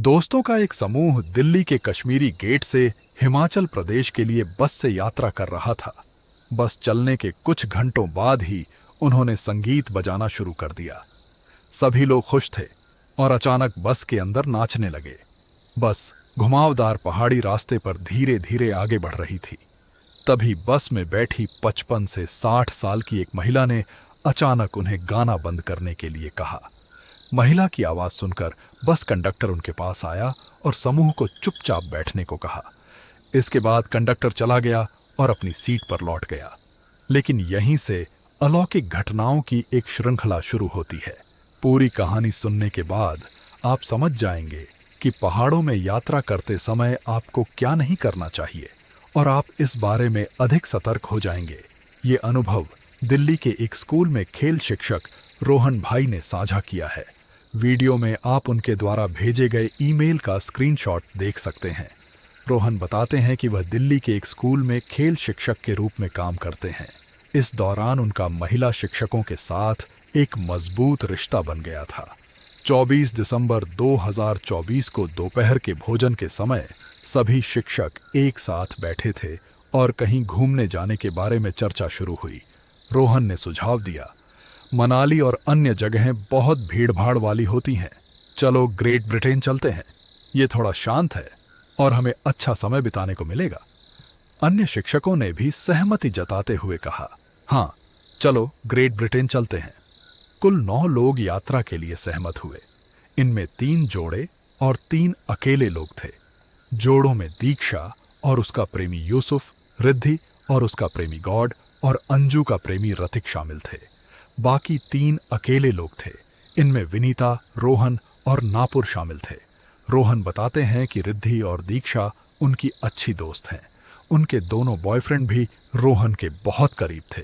दोस्तों का एक समूह दिल्ली के कश्मीरी गेट से हिमाचल प्रदेश के लिए बस से यात्रा कर रहा था। बस चलने के कुछ घंटों बाद ही उन्होंने संगीत बजाना शुरू कर दिया। सभी लोग खुश थे और अचानक बस के अंदर नाचने लगे। बस घुमावदार पहाड़ी रास्ते पर धीरे धीरे आगे बढ़ रही थी। तभी बस में बैठी 55 से 60 साल की एक महिला ने अचानक उन्हें गाना बंद करने के लिए कहा। महिला की आवाज सुनकर बस कंडक्टर उनके पास आया और समूह को चुपचाप बैठने को कहा। इसके बाद कंडक्टर चला गया और अपनी सीट पर लौट गया। लेकिन यहीं से अलौकिक घटनाओं की एक श्रृंखला शुरू होती है। पूरी कहानी सुनने के बाद आप समझ जाएंगे कि पहाड़ों में यात्रा करते समय आपको क्या नहीं करना चाहिए, और आप इस बारे में अधिक सतर्क हो जाएंगे। ये अनुभव दिल्ली के एक स्कूल में खेल शिक्षक रोहन भाई ने साझा किया है। वीडियो में आप उनके द्वारा भेजे गए ईमेल का स्क्रीनशॉट देख सकते हैं। रोहन बताते हैं कि वह दिल्ली के एक स्कूल में खेल शिक्षक के रूप में काम करते हैं। इस दौरान उनका महिला शिक्षकों के साथ एक मजबूत रिश्ता बन गया था। 24 दिसंबर 2024 को दोपहर के भोजन के समय सभी शिक्षक एक साथ बैठे थे और कहीं घूमने जाने के बारे में चर्चा शुरू हुई। रोहन ने सुझाव दिया, मनाली और अन्य जगहें बहुत भीड़भाड़ वाली होती हैं। चलो ग्रेट ब्रिटेन चलते हैं, ये थोड़ा शांत है और हमें अच्छा समय बिताने को मिलेगा। अन्य शिक्षकों ने भी सहमति जताते हुए कहा, हाँ चलो ग्रेट ब्रिटेन चलते हैं। कुल 9 लोग यात्रा के लिए सहमत हुए। इनमें 3 जोड़े और 3 अकेले लोग थे। जोड़ों में दीक्षा और उसका प्रेमी यूसुफ, रिद्धि और उसका प्रेमी गॉड और अंजू का प्रेमी रतिक शामिल थे। बाकी 3 अकेले लोग थे। इनमें विनीता, रोहन और नापुर शामिल थे। रोहन बताते हैं कि रिद्धि और दीक्षा उनकी अच्छी दोस्त हैं। उनके दोनों बॉयफ्रेंड भी रोहन के बहुत करीब थे।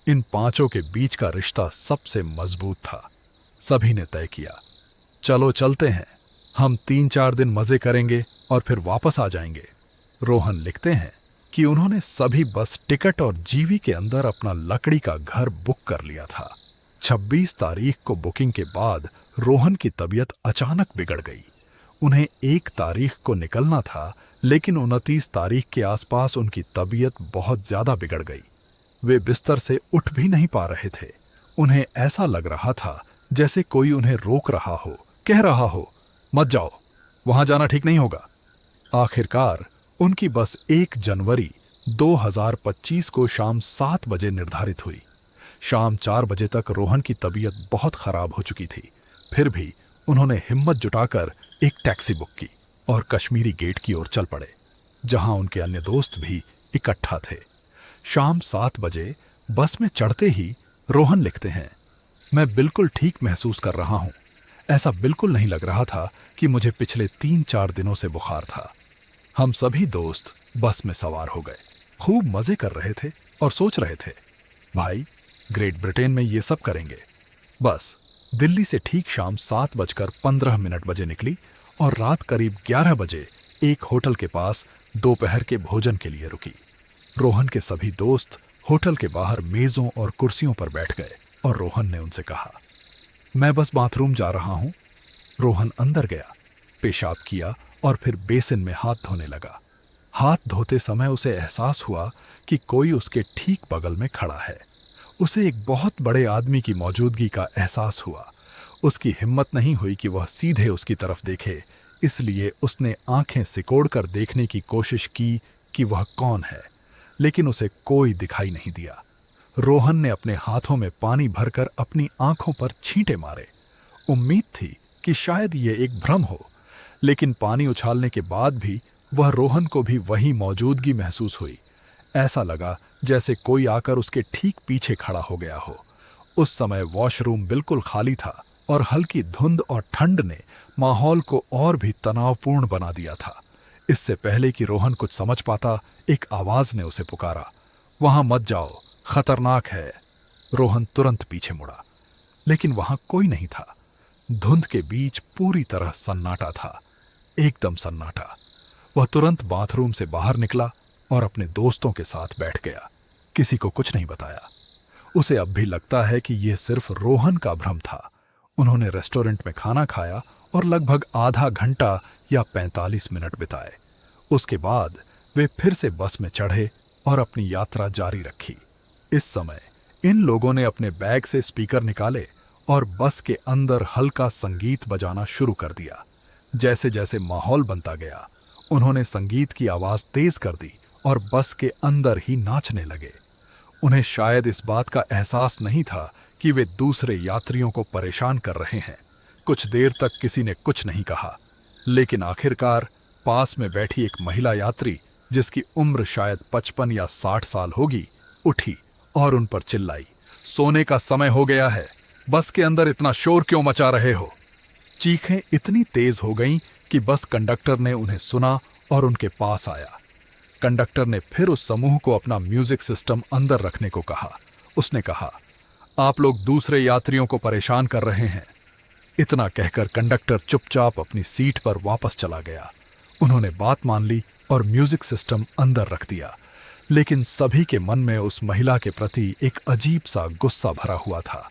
इन 5 के बीच का रिश्ता सबसे मजबूत था। सभी ने तय किया, चलो चलते हैं, हम 3-4 दिन मजे करेंगे और फिर वापस आ जाएंगे। रोहन लिखते हैं कि उन्होंने सभी बस टिकट और जीवी के अंदर अपना लकड़ी का घर बुक कर लिया था। 26 तारीख को बुकिंग के बाद रोहन की तबीयत अचानक बिगड़ गई। उन्हें 1 तारीख को निकलना था, लेकिन 29 तारीख के आसपास उनकी तबीयत बहुत ज्यादा बिगड़ गई। वे बिस्तर से उठ भी नहीं पा रहे थे। उन्हें ऐसा लग रहा था जैसे कोई उन्हें रोक रहा हो, कह रहा हो, मत जाओ, वहां जाना ठीक नहीं होगा। आखिरकार उनकी बस 1 जनवरी 2025 को शाम 7 बजे निर्धारित हुई। शाम 4 बजे तक रोहन की तबीयत बहुत खराब हो चुकी थी। फिर भी उन्होंने हिम्मत जुटाकर एक टैक्सी बुक की और कश्मीरी गेट की ओर चल पड़े, जहां उनके अन्य दोस्त भी इकट्ठा थे। शाम 7 बजे बस में चढ़ते ही रोहन लिखते हैं, मैं बिल्कुल ठीक महसूस कर रहा हूं। ऐसा बिल्कुल नहीं लग रहा था कि मुझे पिछले 3-4 दिनों से बुखार था। हम सभी दोस्त बस में सवार हो गए, खूब मजे कर रहे थे और सोच रहे थे, भाई ग्रेट ब्रिटेन में ये सब करेंगे। बस दिल्ली से ठीक शाम 7:15 बजे निकली और रात करीब 11 बजे एक होटल के पास दोपहर के भोजन के लिए रुकी। रोहन के सभी दोस्त होटल के बाहर मेजों और कुर्सियों पर बैठ गए और रोहन ने उनसे कहा, मैं बस बाथरूम जा रहा हूं। रोहन अंदर गया, पेशाब किया और फिर बेसिन में हाथ धोने लगा। हाथ धोते समय उसे एहसास हुआ कि कोई उसके ठीक बगल में खड़ा है। उसे एक बहुत बड़े आदमी की मौजूदगी का एहसास हुआ। उसकी हिम्मत नहीं हुई कि वह सीधे उसकी तरफ देखे, इसलिए उसने आंखें सिकोड़कर देखने की कोशिश की कि वह कौन है, लेकिन उसे कोई दिखाई नहीं दिया। रोहन ने अपने हाथों में पानी भरकर अपनी आंखों पर छींटे मारे। उम्मीद थी कि शायद ये एक भ्रम हो, लेकिन पानी उछालने के बाद भी वह रोहन को भी वही मौजूदगी महसूस हुई। ऐसा लगा जैसे कोई आकर उसके ठीक पीछे खड़ा हो गया हो। उस समय वॉशरूम बिल्कुल खाली था और हल्की धुंध और ठंड ने माहौल को और भी तनावपूर्ण बना दिया था। इससे पहले कि रोहन कुछ समझ पाता, एक आवाज ने उसे पुकारा, वहां मत जाओ, खतरनाक है। रोहन तुरंत पीछे मुड़ा, लेकिन वहां कोई नहीं था। धुंध के बीच पूरी तरह सन्नाटा था, एकदम सन्नाटा। वह तुरंत बाथरूम से बाहर निकला और अपने दोस्तों के साथ बैठ गया। किसी को कुछ नहीं बताया। उसे अब भी लगता है कि यह सिर्फ रोहन का भ्रम था। उन्होंने रेस्टोरेंट में खाना खाया और लगभग आधा घंटा या 45 मिनट बिताए। उसके बाद वे फिर से बस में चढ़े और अपनी यात्रा जारी रखी। इस समय इन लोगों ने अपने बैग से स्पीकर निकाले और बस के अंदर हल्का संगीत बजाना शुरू कर दिया। जैसे जैसे माहौल बनता गया, उन्होंने संगीत की आवाज तेज कर दी और बस के अंदर ही नाचने लगे। उन्हें शायद इस बात का एहसास नहीं था कि वे दूसरे यात्रियों को परेशान कर रहे हैं। कुछ देर तक किसी ने कुछ नहीं कहा, लेकिन आखिरकार पास में बैठी एक महिला यात्री, जिसकी उम्र शायद 55 या 60 साल होगी, उठी और उन पर चिल्लाई, सोने का समय हो गया है, बस के अंदर इतना शोर क्यों मचा रहे हो। चीखें इतनी तेज हो गईं कि बस कंडक्टर ने उन्हें सुना और उनके पास आया। कंडक्टर ने फिर उस समूह को अपना म्यूजिक सिस्टम अंदर रखने को कहा। उसने कहा, आप लोग दूसरे यात्रियों को परेशान कर रहे हैं। इतना कहकर कंडक्टर चुपचाप अपनी सीट पर वापस चला गया। उन्होंने बात मान ली और म्यूजिक सिस्टम अंदर रख दिया, लेकिन सभी के मन में उस महिला के प्रति एक अजीब सा गुस्सा भरा हुआ था।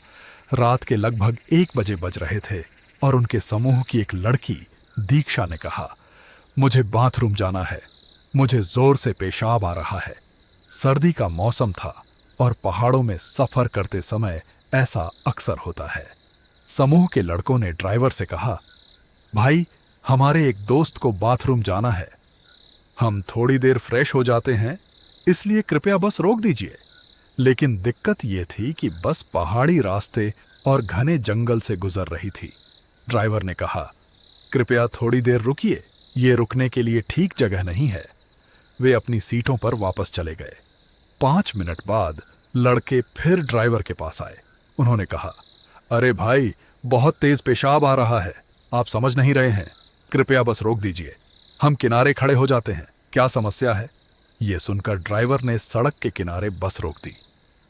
रात के लगभग 1 बजे बज रहे थे और उनके समूह की एक लड़की दीक्षा ने कहा, मुझे बाथरूम जाना है, मुझे जोर से पेशाब आ रहा है। सर्दी का मौसम था और पहाड़ों में सफर करते समय ऐसा अक्सर होता है। समूह के लड़कों ने ड्राइवर से कहा, भाई, हमारे एक दोस्त को बाथरूम जाना है, हम थोड़ी देर फ्रेश हो जाते हैं, इसलिए कृपया बस रोक दीजिए। लेकिन दिक्कत यह थी कि बस पहाड़ी रास्ते और घने जंगल से गुजर रही थी। ड्राइवर ने कहा, कृपया थोड़ी देर रुकिए, ये रुकने के लिए ठीक जगह नहीं है। वे अपनी सीटों पर वापस चले गए। 5 मिनट बाद लड़के फिर ड्राइवर के पास आए। उन्होंने कहा, अरे भाई, बहुत तेज पेशाब आ रहा है, आप समझ नहीं रहे हैं, कृपया बस रोक दीजिए, हम किनारे खड़े हो जाते हैं, क्या समस्या है। यह सुनकर ड्राइवर ने सड़क के किनारे बस रोक दी।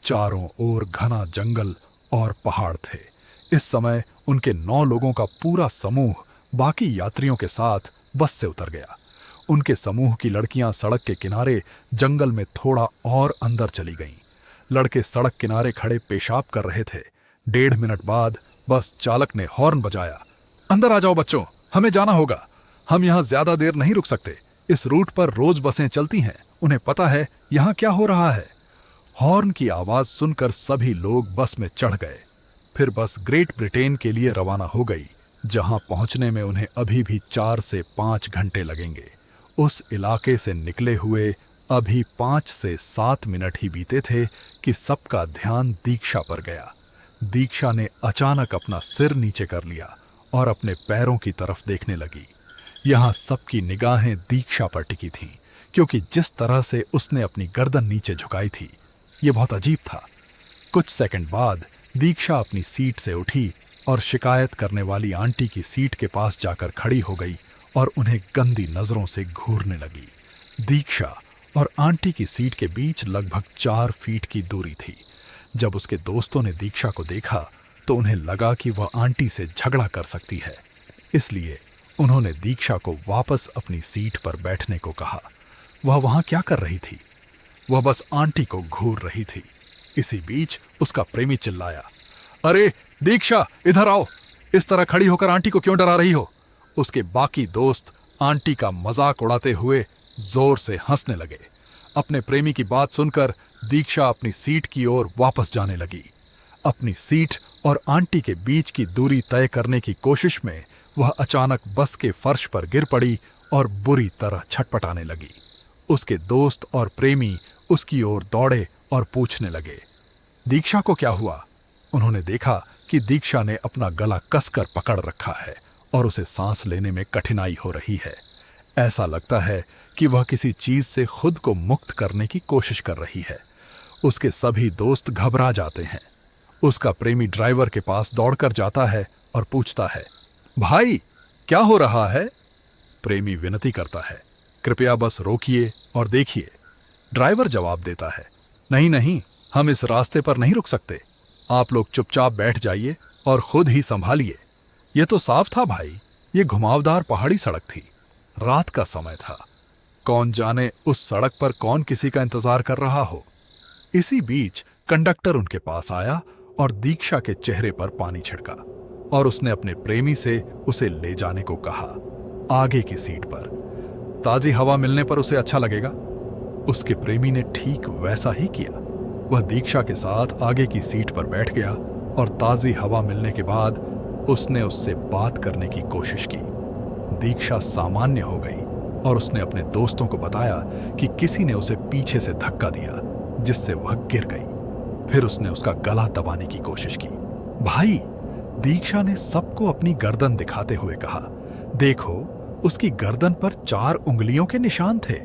चारों ओर घना जंगल और पहाड़ थे। इस समय उनके 9 लोगों का पूरा समूह बाकी यात्रियों के साथ बस से उतर गया। उनके समूह की लड़कियां सड़क के किनारे जंगल में थोड़ा और अंदर चली गईं। लड़के सड़क किनारे खड़े पेशाब कर रहे थे। 1.5 मिनट बाद बस चालक ने हॉर्न बजाया, अंदर आ जाओ बच्चों, हमें जाना होगा, हम यहाँ ज्यादा देर नहीं रुक सकते, इस रूट पर रोज बसें चलती हैं, उन्हें पता है यहाँ क्या हो रहा है। हॉर्न की आवाज सुनकर सभी लोग बस में चढ़ गए। फिर बस ग्रेट ब्रिटेन के लिए रवाना हो गई, जहां पहुंचने में उन्हें अभी भी 4 से 5 घंटे लगेंगे। उस इलाके से निकले हुए अभी 5 से 7 मिनट ही बीते थे कि सबका ध्यान दीक्षा पर गया। दीक्षा ने अचानक अपना सिर नीचे कर लिया और अपने पैरों की तरफ देखने लगी। यहाँ सबकी निगाहें दीक्षा पर टिकी थीं, क्योंकि जिस तरह से उसने अपनी गर्दन नीचे झुकाई थी, ये बहुत अजीब था। कुछ सेकंड बाद दीक्षा अपनी सीट से उठी और शिकायत करने वाली आंटी की सीट के पास जाकर खड़ी हो गई और उन्हें गंदी नजरों से घूरने लगी। दीक्षा और आंटी की सीट के बीच लगभग 4 फीट की दूरी थी। जब उसके दोस्तों ने दीक्षा को देखा तो उन्हें लगा कि वह आंटी से झगड़ा कर सकती है, इसलिए उन्होंने दीक्षा को वापस अपनी सीट पर बैठने को कहा। वह वहां क्या कर रही थी? वह बस आंटी को घूर रही थी। इसी बीच उसका प्रेमी चिल्लाया, अरे दीक्षा, इधर आओ, इस तरह खड़ी होकर आंटी को क्यों डरा रही हो? उसके बाकी दोस्त आंटी का मजाक उड़ाते हुए जोर से हंसने लगे। अपने प्रेमी की बात सुनकर दीक्षा अपनी सीट की ओर वापस जाने लगी। अपनी सीट और आंटी के बीच की दूरी तय करने की कोशिश में वह अचानक बस के फर्श पर गिर पड़ी और बुरी तरह छटपटाने लगी। उसके दोस्त और प्रेमी उसकी ओर दौड़े और पूछने लगे, दीक्षा को क्या हुआ? उन्होंने देखा कि दीक्षा ने अपना गला कसकर पकड़ रखा है और उसे सांस लेने में कठिनाई हो रही है। ऐसा लगता है कि वह किसी चीज से खुद को मुक्त करने की कोशिश कर रही है। उसके सभी दोस्त घबरा जाते हैं। उसका प्रेमी ड्राइवर के पास दौड़कर जाता है और पूछता है, भाई क्या हो रहा है? प्रेमी विनती करता है, कृपया बस रोकिए और देखिए। ड्राइवर जवाब देता है, नहीं नहीं, हम इस रास्ते पर नहीं रुक सकते, आप लोग चुपचाप बैठ जाइए और खुद ही संभालिए। यह तो साफ था भाई, ये घुमावदार पहाड़ी सड़क थी, रात का समय था, कौन जाने उस सड़क पर कौन किसी का इंतजार कर रहा हो। इसी बीच कंडक्टर उनके पास आया और दीक्षा के चेहरे पर पानी छिड़का। और उसने अपने प्रेमी से उसे ले जाने को कहा, आगे की सीट पर। ताजी हवा मिलने पर उसे अच्छा लगेगा। उसके प्रेमी ने ठीक वैसा ही किया। वह दीक्षा के साथ आगे की सीट पर बैठ गया और ताजी हवा मिलने के बाद उसने उससे बात करने की कोशिश की। दीक्षा सामान्य हो गई और उसने अपने दोस्तों को बताया कि किसी ने उसे पीछे से धक्का दिया, जिससे वह गिर गई। फिर उसने उसका गला दबाने की कोशिश की। भाई, दीक्षा ने सबको अपनी गर्दन दिखाते हुए कहा, देखो, उसकी गर्दन पर 4 उंगलियों के निशान थे।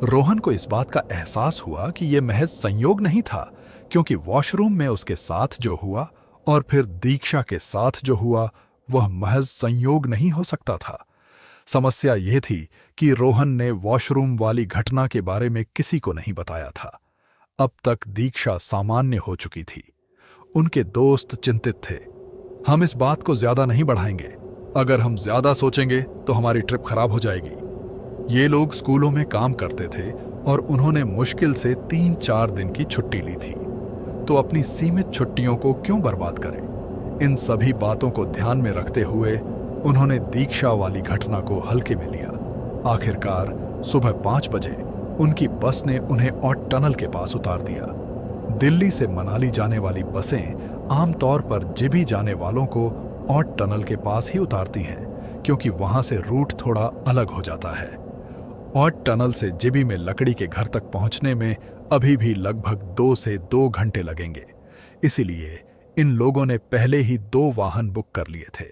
रोहन को इस बात का एहसास हुआ कि यह महज संयोग नहीं था, क्योंकि वॉशरूम में उसके साथ जो हुआ और फिर दीक्षा के साथ जो हुआ वह महज संयोग नहीं हो सकता था। समस्या यह थी कि रोहन ने वॉशरूम वाली घटना के बारे में किसी को नहीं बताया था। अब तक दीक्षा सामान्य हो चुकी थी। उनके दोस्त चिंतित थे। हम इस बात को ज्यादा नहीं बढ़ाएंगे। अगर हम ज्यादा सोचेंगे तो हमारी ट्रिप खराब हो जाएगी। ये लोग स्कूलों में काम करते थे और उन्होंने मुश्किल से 3-4 दिन की छुट्टी ली थी, तो अपनी सीमित छुट्टियों को क्यों बर्बाद करें? इन सभी बातों को ध्यान में रखते हुए उन्होंने दीक्षा वाली घटना को हल्के में लिया। आखिरकार सुबह 5 बजे उनकी बस ने उन्हें ऑट टनल के पास उतार दिया। दिल्ली से मनाली जाने वाली बसें आमतौर पर जिभी जाने वालों को ऑट टनल के पास ही उतारती हैं, क्योंकि वहां से रूट थोड़ा अलग हो जाता है। ऑट टनल से जिभी में लकड़ी के घर तक पहुंचने में अभी भी लगभग 2 से 2 घंटे लगेंगे। इसीलिए इन लोगों ने पहले ही 2 वाहन बुक कर लिए थे।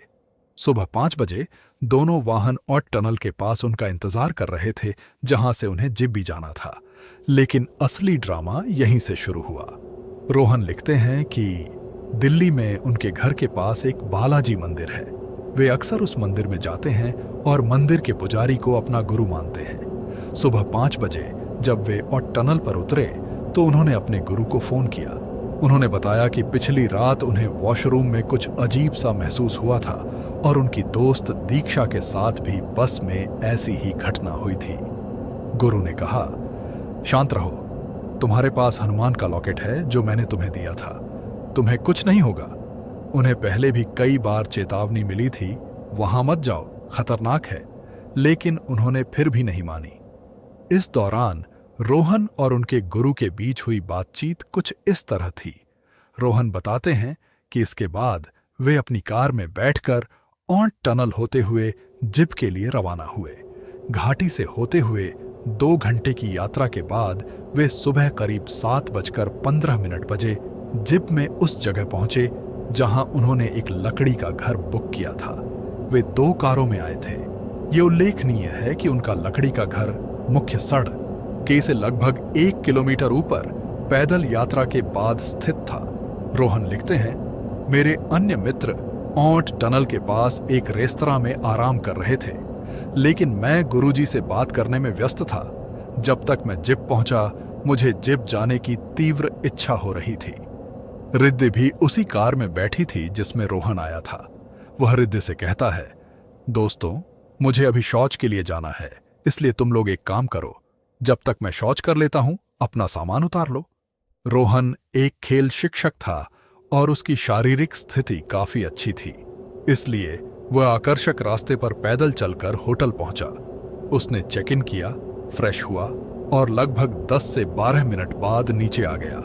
सुबह 5 बजे दोनों वाहन ऑट टनल के पास उनका इंतजार कर रहे थे, जहां से उन्हें जिब्बी जाना था। लेकिन असली ड्रामा यहीं से शुरू हुआ। रोहन लिखते हैं कि दिल्ली में उनके घर के पास एक बालाजी मंदिर है। वे अक्सर उस मंदिर में जाते हैं और मंदिर के पुजारी को अपना गुरु मानते हैं। सुबह 5 बजे जब वे ऑट टनल पर उतरे तो उन्होंने अपने गुरु को फोन किया। उन्होंने बताया कि पिछली रात उन्हें वॉशरूम में कुछ अजीब सा महसूस हुआ था और उनकी दोस्त दीक्षा के साथ भी बस में ऐसी ही घटना हुई थी। गुरु ने कहा, शांत रहो, तुम्हारे पास हनुमान का लॉकेट है जो मैंने तुम्हें दिया था, तुम्हें कुछ नहीं होगा। उन्हें पहले भी कई बार चेतावनी मिली थी, वहां मत जाओ, खतरनाक है, लेकिन उन्होंने फिर भी नहीं मानी। इस दौरान रोहन और उनके गुरु के बीच हुई बातचीत कुछ इस तरह थी। रोहन बताते हैं कि इसके बाद वे अपनी कार में बैठकर ऑट टनल होते हुए जिप के लिए रवाना हुए। घाटी से होते हुए 2 घंटे की यात्रा के बाद वे सुबह करीब 7:15 बजे जिप में उस जगह पहुंचे जहां उन्होंने एक लकड़ी का घर बुक किया था। वे 2 कारों में आए थे। ये उल्लेखनीय है कि उनका लकड़ी का घर मुख्य सड़क से लगभग 1 किलोमीटर ऊपर पैदल यात्रा के बाद स्थित था। रोहन लिखते हैं, मेरे अन्य मित्र ऑट टनल के पास एक रेस्तरां में आराम कर रहे थे, लेकिन मैं गुरुजी से बात करने में व्यस्त था। जब तक मैं जिप पहुंचा, मुझे जिप जाने की तीव्र इच्छा हो रही थी। रिद्धि भी उसी कार में बैठी थी जिसमें रोहन आया था। वह रिद्धि से कहता है, दोस्तों, मुझे अभी शौच के लिए जाना है, इसलिए तुम लोग एक काम करो, जब तक मैं शौच कर लेता हूं, अपना सामान उतार लो। रोहन एक खेल शिक्षक था और उसकी शारीरिक स्थिति काफी अच्छी थी, इसलिए वह आकर्षक रास्ते पर पैदल चलकर होटल पहुंचा। उसने चेक इन किया, फ्रेश हुआ और लगभग 10 से 12 मिनट बाद नीचे आ गया।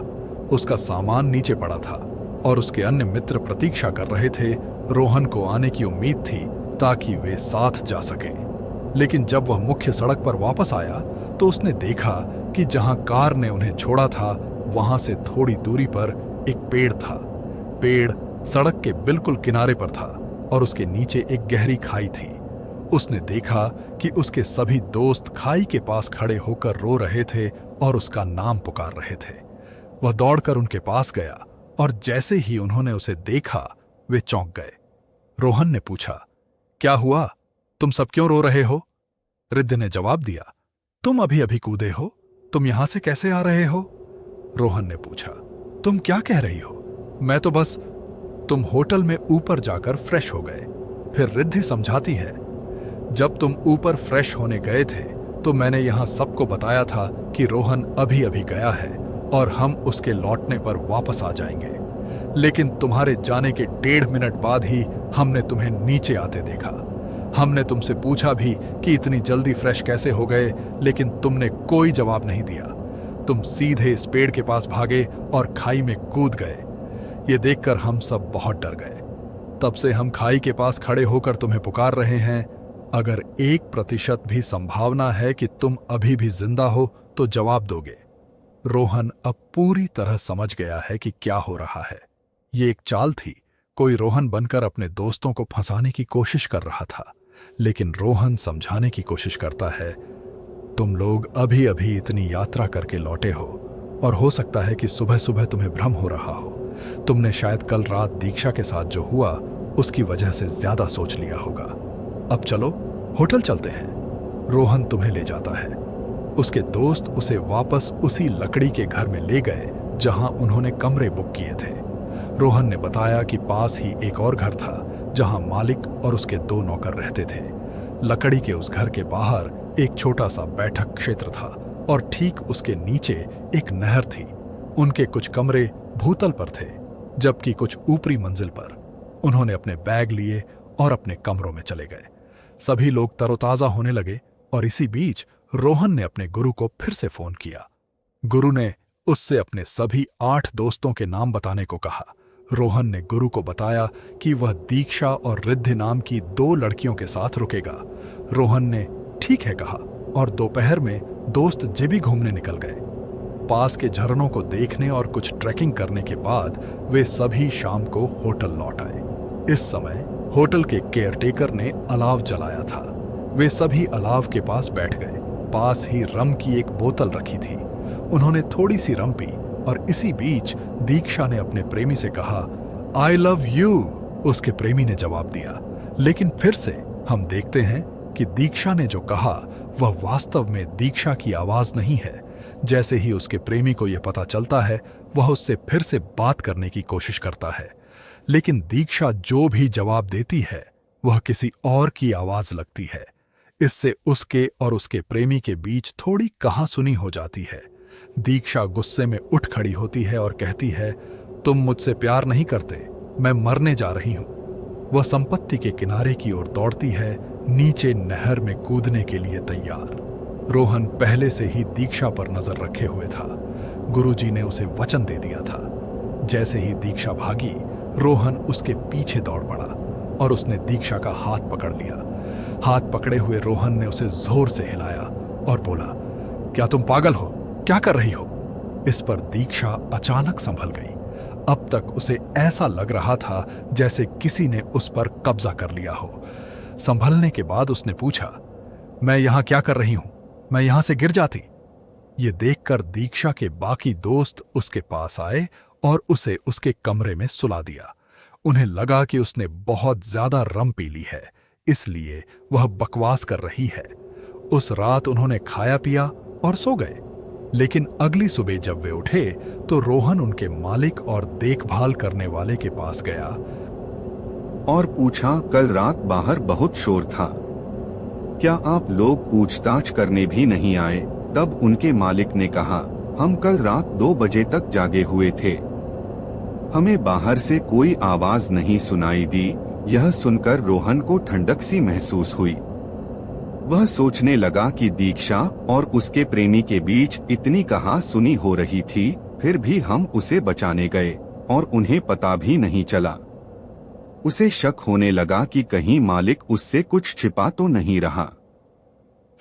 उसका सामान नीचे पड़ा था और उसके अन्य मित्र प्रतीक्षा कर रहे थे। रोहन को आने की उम्मीद थी ताकि वे साथ जा सकें। लेकिन जब वह मुख्य सड़क पर वापस आया तो उसने देखा कि जहां कार ने उन्हें छोड़ा था, वहां से थोड़ी दूरी पर एक पेड़ था। पेड़ सड़क के बिल्कुल किनारे पर था और उसके नीचे एक गहरी खाई थी। उसने देखा कि उसके सभी दोस्त खाई के पास खड़े होकर रो रहे थे और उसका नाम पुकार रहे थे। वह दौड़कर उनके पास गया और जैसे ही उन्होंने उसे देखा, वे चौंक गए। रोहन ने पूछा, क्या हुआ? तुम सब क्यों रो रहे हो? रिद्धि ने जवाब दिया, तुम अभी अभी कूदे हो, तुम यहां से कैसे आ रहे हो? रोहन ने पूछा, तुम क्या कह रही हो? मैं तो बस। तुम होटल में ऊपर जाकर फ्रेश हो गए। फिर रिद्धि समझाती है, जब तुम ऊपर फ्रेश होने गए थे तो मैंने यहां सबको बताया था कि रोहन अभी अभी गया है और हम उसके लौटने पर वापस आ जाएंगे। लेकिन तुम्हारे जाने के 1.5 मिनट बाद ही हमने तुम्हें नीचे आते देखा। हमने तुमसे पूछा भी कि इतनी जल्दी फ्रेश कैसे हो गए, लेकिन तुमने कोई जवाब नहीं दिया। तुम सीधे इस पेड़ के पास भागे और खाई में कूद गए। ये देखकर हम सब बहुत डर गए। तब से हम खाई के पास खड़े होकर तुम्हें पुकार रहे हैं। अगर 1% भी संभावना है कि तुम अभी भी जिंदा हो तो जवाब दोगे। रोहन अब पूरी तरह समझ गया है कि क्या हो रहा है। ये एक चाल थी। कोई रोहन बनकर अपने दोस्तों को फंसाने की कोशिश कर रहा था, लेकिन रोहन समझाने की कोशिश करता है, तुम लोग अभी अभी इतनी यात्रा करके लौटे हो और हो सकता है कि सुबह सुबह तुम्हें भ्रम हो रहा हो। तुमने शायद कल रात दीक्षा के साथ जो हुआ उसकी वजह से ज्यादा सोच लिया होगा। अब चलो होटल चलते हैं। रोहन तुम्हें ले जाता है। उसके दोस्त उसे वापस उसी लकड़ी के घर में ले गए जहां उन्होंने कमरे बुक किए थे। रोहन ने बताया कि पास ही एक और घर था जहां मालिक और उसके 2 नौकर रहते थे। लकड़ी के उस घर के बाहर एक छोटा सा बैठक क्षेत्र था और ठीक उसके नीचे एक नहर थी। उनके कुछ कमरे भूतल पर थे, जबकि कुछ ऊपरी मंजिल पर। उन्होंने अपने बैग लिए और अपने कमरों में चले गए। सभी लोग तरोताजा होने लगे और इसी बीच रोहन ने अपने गुरु को फिर से फोन किया। गुरु ने उससे अपने सभी 8 दोस्तों के नाम बताने को कहा। रोहन ने गुरु को बताया कि वह दीक्षा और रिद्धि नाम की 2 लड़कियों के साथ रुकेगा। रोहन ने ठीक है कहा और दोपहर में दोस्त जिबी घूमने निकल गए। पास के झरनों को देखने और कुछ ट्रैकिंग करने के बाद वे सभी शाम को होटल लौट आए। इस समय होटल के केयरटेकर ने अलाव जलाया था। वे सभी अलाव के पास बैठ गए। पास ही रम की एक बोतल रखी थी। उन्होंने थोड़ी सी रम पी और इसी बीच दीक्षा ने अपने प्रेमी से कहा, आई लव यू। उसके प्रेमी ने जवाब दिया, लेकिन फिर से हम देखते हैं कि दीक्षा ने जो कहा वह वास्तव में दीक्षा की आवाज नहीं है। जैसे ही उसके प्रेमी को यह पता चलता है, वह उससे फिर से बात करने की कोशिश करता है, लेकिन दीक्षा जो भी जवाब देती है वह किसी और की आवाज लगती है। इससे उसके और उसके प्रेमी के बीच थोड़ी कहासुनी हो जाती है। दीक्षा गुस्से में उठ खड़ी होती है और कहती है, तुम मुझसे प्यार नहीं करते, मैं मरने जा रही हूं। वह संपत्ति के किनारे की ओर दौड़ती है, नीचे नहर में कूदने के लिए तैयार। रोहन पहले से ही दीक्षा पर नजर रखे हुए था। गुरुजी ने उसे वचन दे दिया था। जैसे ही दीक्षा भागी, रोहन उसके पीछे दौड़ पड़ा और उसने दीक्षा का हाथ पकड़ लिया। हाथ पकड़े हुए रोहन ने उसे जोर से हिलाया और बोला, क्या तुम पागल हो? क्या कर रही हो? इस पर दीक्षा अचानक संभल गई। अब तक उसे ऐसा लग रहा था जैसे किसी ने उस पर कब्जा कर लिया हो। संभलने के बाद उसने पूछा, मैं यहां क्या कर रही हूं? मैं यहां से गिर जाती। ये देखकर दीक्षा के बाकी दोस्त उसके पास आए और उसे उसके कमरे में सुला दिया। उन्हें लगा कि उसने बहुत ज्यादा रम पी ली है, इसलिए वह बकवास कर रही है। उस रात उन्होंने खाया पिया और सो गए। लेकिन अगली सुबह जब वे उठे तो रोहन उनके मालिक और देखभाल करने वाले के पास गया और पूछा, कल रात बाहर बहुत शोर था, क्या आप लोग पूछताछ करने भी नहीं आए? तब उनके मालिक ने कहा, हम कल रात 2 बजे तक जागे हुए थे, हमें बाहर से कोई आवाज नहीं सुनाई दी। यह सुनकर रोहन को ठंडक सी महसूस हुई। वह सोचने लगा कि दीक्षा और उसके प्रेमी के बीच इतनी कहा-सुनी हो रही थी, फिर भी हम उसे बचाने गए और उन्हें पता भी नहीं चला। उसे शक होने लगा कि कहीं मालिक उससे कुछ छिपा तो नहीं रहा।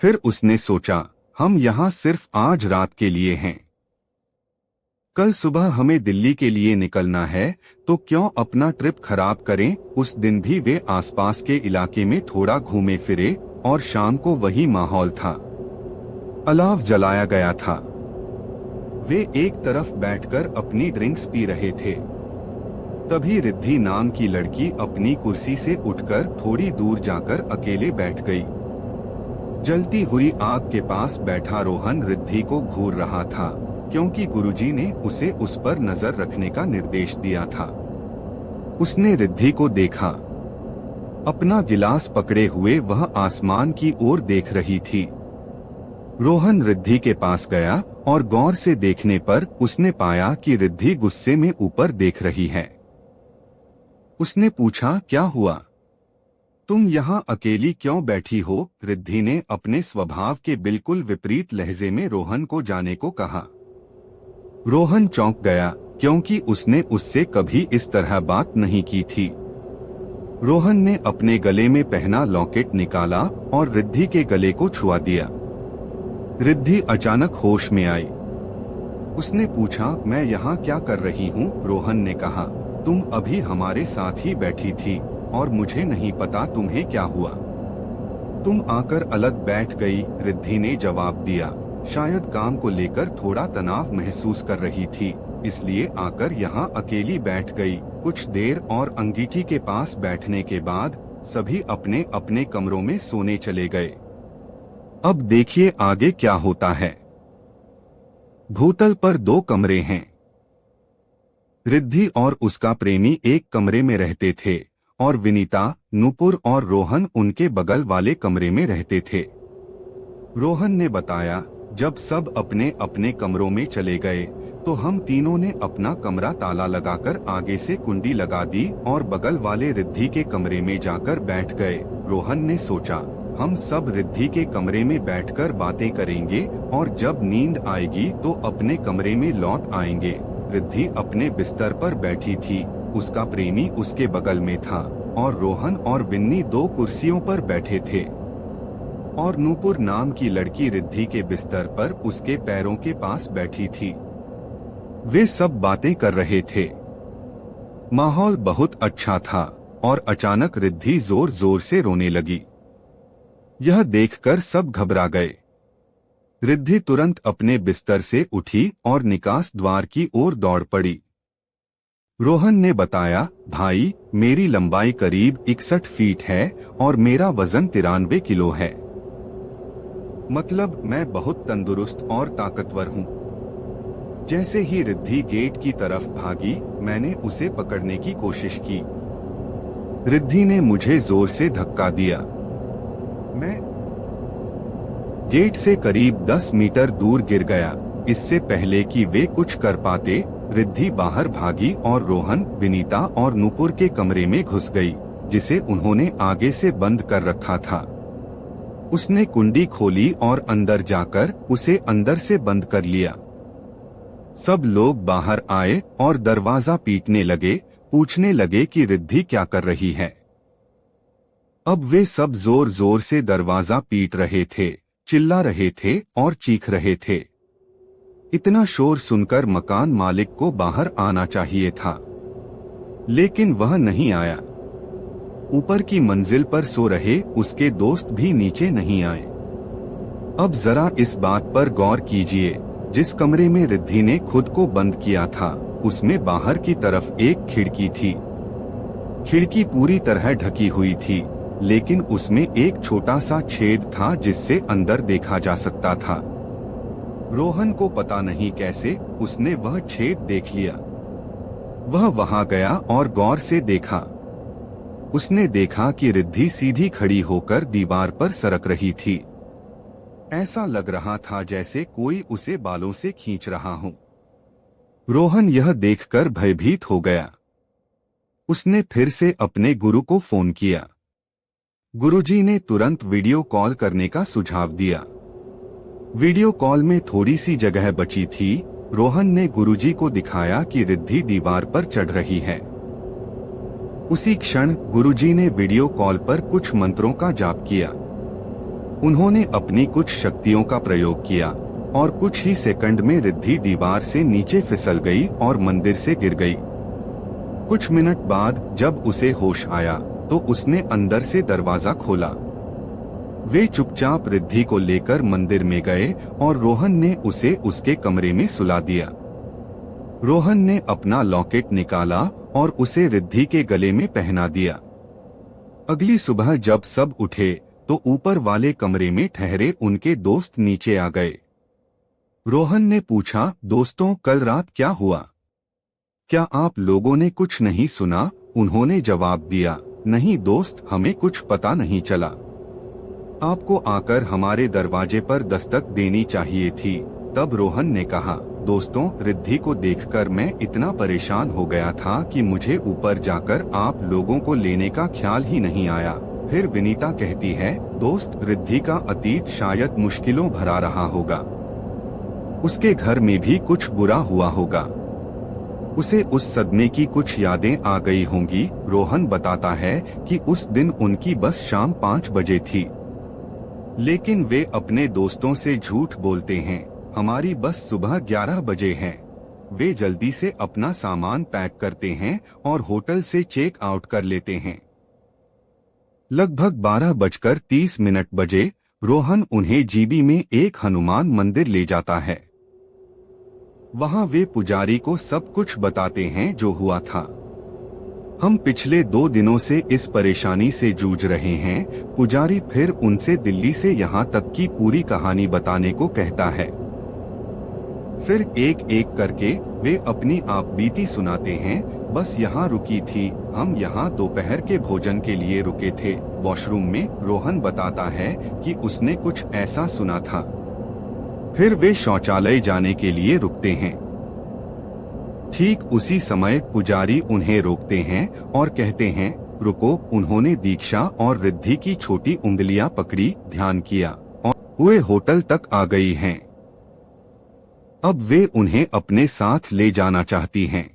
फिर उसने सोचा, हम यहाँ सिर्फ आज रात के लिए हैं, कल सुबह हमें दिल्ली के लिए निकलना है, तो क्यों अपना ट्रिप खराब करें। उस दिन भी वे आसपास के इलाके में थोड़ा घूमे फिरे और शाम को वही माहौल था। अलाव जलाया गया था। वे एक तरफ बैठकर अपनी ड्रिंक्स पी रहे थे। तभी रिद्धि नाम की लड़की अपनी कुर्सी से उठकर थोड़ी दूर जाकर अकेले बैठ गई। जलती हुई आग के पास बैठा रोहन रिद्धि को घूर रहा था, क्योंकि गुरुजी ने उसे उस पर नजर रखने का निर्देश दिया था। उसने रिद्धि को देखा। अपना गिलास पकड़े हुए वह आसमान की ओर देख रही थी। रोहन रिद्धि के पास गया और गौर से देखने पर उसने पाया कि रिद्धि गुस्से में ऊपर देख रही है। उसने पूछा, क्या हुआ? तुम यहाँ अकेली क्यों बैठी हो? रिद्धि ने अपने स्वभाव के बिल्कुल विपरीत लहजे में रोहन को जाने को कहा। रोहन चौंक गया, क्योंकि उसने उससे कभी इस तरह बात नहीं की थी। रोहन ने अपने गले में पहना लॉकेट निकाला और रिद्धि के गले को छुआ दिया। रिद्धि अचानक होश में आई। उसने पूछा, मैं यहाँ क्या कर रही हूँ? रोहन ने कहा, तुम अभी हमारे साथ ही बैठी थी और मुझे नहीं पता तुम्हें क्या हुआ। तुम आकर अलग बैठ गई। रिद्धि ने जवाब दिया, शायद काम को लेकर थोड़ा तनाव महसूस कर रही थी, इसलिए आकर यहाँ अकेली बैठ गई। कुछ देर और अंगीठी के पास बैठने के बाद सभी अपने अपने कमरों में सोने चले गए। अब देखिए आगे क्या होता है। भूतल पर 2 कमरे हैं। रिद्धि और उसका प्रेमी एक कमरे में रहते थे और विनीता, नूपुर और रोहन उनके बगल वाले कमरे में रहते थे। रोहन ने बताया, जब सब अपने अपने कमरों में चले गए तो हम तीनों ने अपना कमरा ताला लगाकर आगे से कुंडी लगा दी और बगल वाले रिद्धि के कमरे में जाकर बैठ गए। रोहन ने सोचा, हम सब रिद्धि के कमरे में बैठकर बातें करेंगे और जब नींद आएगी तो अपने कमरे में लौट आएंगे। रिद्धि अपने बिस्तर पर बैठी थी, उसका प्रेमी उसके बगल में था और रोहन और विन्नी 2 कुर्सियों पर बैठे थे और नूपुर नाम की लड़की रिद्धि के बिस्तर पर उसके पैरों के पास बैठी थी। वे सब बातें कर रहे थे। माहौल बहुत अच्छा था और अचानक रिद्धि जोर जोर से रोने लगी। यह देखकर सब घबरा गए। रिद्धि तुरंत अपने बिस्तर से उठी और निकास द्वार की ओर दौड़ पड़ी। रोहन ने बताया, भाई, मेरी लंबाई करीब 61 फीट है और मेरा वजन 93 किलो है। मतलब मैं बहुत तंदुरुस्त और ताकतवर हूँ। जैसे ही रिद्धि गेट की तरफ भागी, मैंने उसे पकड़ने की कोशिश की। रिद्धि ने मुझे जोर से धक्का दिया। मैं गेट से करीब 10 मीटर दूर गिर गया। इससे पहले कि वे कुछ कर पाते, रिद्धि बाहर भागी और रोहन, विनीता और नूपुर के कमरे में घुस गई, जिसे उन्होंने आगे से बंद कर रखा था। उसने कुंडी खोली और अंदर जाकर उसे अंदर से बंद कर लिया। सब लोग बाहर आए और दरवाजा पीटने लगे, पूछने लगे कि रिद्धि क्या कर रही है। अब वे सब जोर जोर से दरवाजा पीट रहे थे, चिल्ला रहे थे और चीख रहे थे। इतना शोर सुनकर मकान मालिक को बाहर आना चाहिए था, लेकिन वह नहीं आया। ऊपर की मंजिल पर सो रहे उसके दोस्त भी नीचे नहीं आए। अब जरा इस बात पर गौर कीजिए, जिस कमरे में रिद्धि ने खुद को बंद किया था, उसमें बाहर की तरफ एक खिड़की थी। खिड़की पूरी तरह ढकी हुई थी, लेकिन उसमें एक छोटा सा छेद था जिससे अंदर देखा जा सकता था। रोहन को पता नहीं कैसे उसने वह छेद देख लिया। वह वहां गया और गौर से देखा। उसने देखा कि रिद्धि सीधी खड़ी होकर दीवार पर सरक रही थी। ऐसा लग रहा था जैसे कोई उसे बालों से खींच रहा हो। रोहन यह देखकर भयभीत हो गया। उसने फिर से अपने गुरु को फोन किया। गुरुजी ने तुरंत वीडियो कॉल करने का सुझाव दिया। वीडियो कॉल में थोड़ी सी जगह बची थी। रोहन ने गुरुजी को दिखाया कि रिद्धि दीवार पर चढ़ रही है। उसी क्षण गुरुजी ने वीडियो कॉल पर कुछ मंत्रों का जाप किया। उन्होंने अपनी कुछ शक्तियों का प्रयोग किया और कुछ ही सेकंड में रिद्धि दीवार से नीचे फिसल गई और मंदिर से गिर गई। कुछ मिनट बाद जब उसे होश आया तो उसने अंदर से दरवाजा खोला। वे चुपचाप रिद्धि को लेकर मंदिर में गए और रोहन ने उसे उसके कमरे में सुला दिया। रोहन ने अपना लॉकेट निकाला और उसे रिद्धि के गले में पहना दिया। अगली सुबह जब सब उठे तो ऊपर वाले कमरे में ठहरे उनके दोस्त नीचे आ गए। रोहन ने पूछा, दोस्तों, कल रात क्या हुआ? क्या आप लोगों ने कुछ नहीं सुना? उन्होंने जवाब दिया, नहीं दोस्त, हमें कुछ पता नहीं चला। आपको आकर हमारे दरवाजे पर दस्तक देनी चाहिए थी। तब रोहन ने कहा, दोस्तों, रिद्धि को देखकर मैं इतना परेशान हो गया था कि मुझे ऊपर जाकर आप लोगों को लेने का ख्याल ही नहीं आया। फिर विनीता कहती है, दोस्त, रिद्धि का अतीत शायद मुश्किलों भरा रहा होगा। उसके घर में भी कुछ बुरा हुआ होगा। उसे उस सदमे की कुछ यादें आ गई होंगी। रोहन बताता है कि उस दिन उनकी बस शाम 5 बजे थी, लेकिन वे अपने दोस्तों से झूठ बोलते हैं। हमारी बस सुबह 11 बजे है। वे जल्दी से अपना सामान पैक करते हैं और होटल से चेक आउट कर लेते हैं। लगभग 12:30 बजे रोहन उन्हें जीबी में एक हनुमान मंदिर ले जाता है। वहां वे पुजारी को सब कुछ बताते हैं जो हुआ था। हम पिछले 2 दिनों से इस परेशानी से जूझ रहे हैं। पुजारी फिर उनसे दिल्ली से यहाँ तक की पूरी कहानी बताने को कहता है। फिर एक एक करके वे अपनी आपबीती सुनाते हैं। बस यहाँ रुकी थी, हम यहाँ दोपहर के भोजन के लिए रुके थे। वॉशरूम में रोहन बताता है कि उसने कुछ ऐसा सुना था। फिर वे शौचालय जाने के लिए रुकते हैं। ठीक उसी समय पुजारी उन्हें रोकते हैं और कहते हैं, रुको। उन्होंने दीक्षा और रिद्धि की छोटी उंगलियां पकड़ी, ध्यान किया और वे होटल तक आ गई हैं। अब वे उन्हें अपने साथ ले जाना चाहती हैं,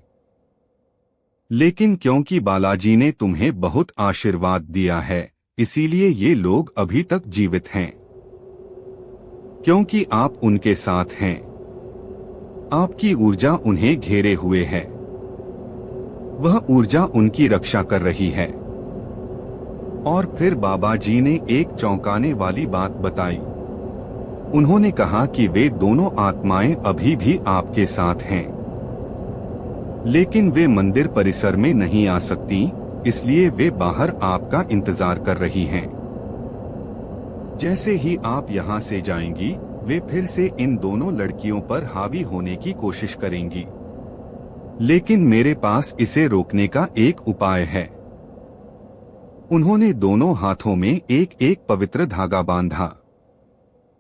लेकिन क्योंकि बालाजी ने तुम्हें बहुत आशीर्वाद दिया है, इसीलिए ये लोग अभी तक जीवित हैं, क्योंकि आप उनके साथ हैं। आपकी ऊर्जा उन्हें घेरे हुए है। वह ऊर्जा उनकी रक्षा कर रही है। और फिर बाबा जी ने एक चौंकाने वाली बात बताई। उन्होंने कहा कि वे दोनों आत्माएं अभी भी आपके साथ हैं, लेकिन वे मंदिर परिसर में नहीं आ सकती, इसलिए वे बाहर आपका इंतजार कर रही हैं। जैसे ही आप यहाँ से जाएंगी, वे फिर से इन दोनों लड़कियों पर हावी होने की कोशिश करेंगी, लेकिन मेरे पास इसे रोकने का एक उपाय है। उन्होंने दोनों हाथों में एक एक पवित्र धागा बांधा।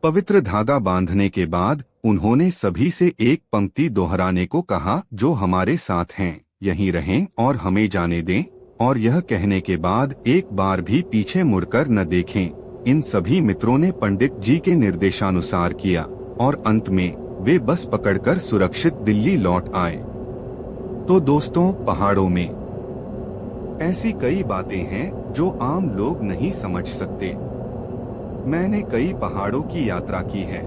पवित्र धागा बांधने के बाद उन्होंने सभी से एक पंक्ति दोहराने को कहा, जो हमारे साथ हैं यहीं रहें और हमें जाने दें। और यह कहने के बाद एक बार भी पीछे मुड़कर न देखें। इन सभी मित्रों ने पंडित जी के निर्देशानुसार किया और अंत में वे बस पकड़कर सुरक्षित दिल्ली लौट आए। तो दोस्तों, पहाड़ों में ऐसी कई बातें हैं जो आम लोग नहीं समझ सकते। मैंने कई पहाड़ों की यात्रा की है।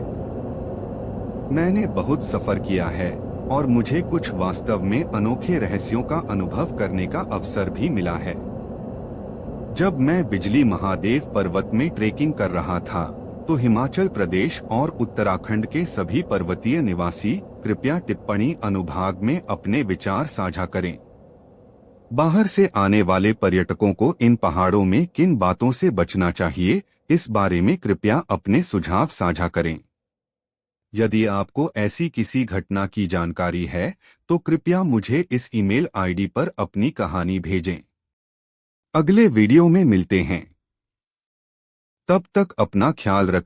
मैंने बहुत सफर किया है और मुझे कुछ वास्तव में अनोखे रहस्यों का अनुभव करने का अवसर भी मिला है। जब मैं बिजली महादेव पर्वत में ट्रेकिंग कर रहा था, तो हिमाचल प्रदेश और उत्तराखंड के सभी पर्वतीय निवासी कृपया टिप्पणी अनुभाग में अपने विचार साझा करें। बाहर से आने वाले पर्यटकों को इन पहाड़ों में किन बातों से बचना चाहिए, इस बारे में कृपया अपने सुझाव साझा करें। यदि आपको ऐसी किसी घटना की जानकारी है, तो कृपया मुझे इस ईमेल आईडी पर अपनी कहानी भेजें। अगले वीडियो में मिलते हैं। तब तक अपना ख्याल रखें।